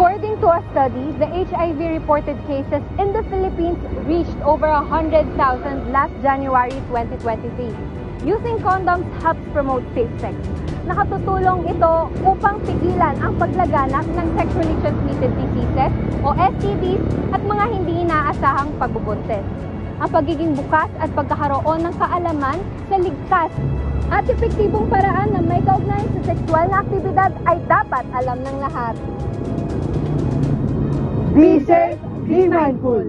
According to a study, the HIV-reported cases in the Philippines reached over 100,000 last January 2023. Using condoms helps promote safe sex. Nakatutulong ito upang pigilan ang paglaganap ng sexually transmitted diseases o STDs at mga hindi inaasahang pagbubuntis. Ang pagiging bukas at pagkakaroon ng kaalaman sa ligtas at epektibong paraan na may kaugnayan sa sexual na aktibidad ay dapat alam ng lahat. Be safe, be mindful.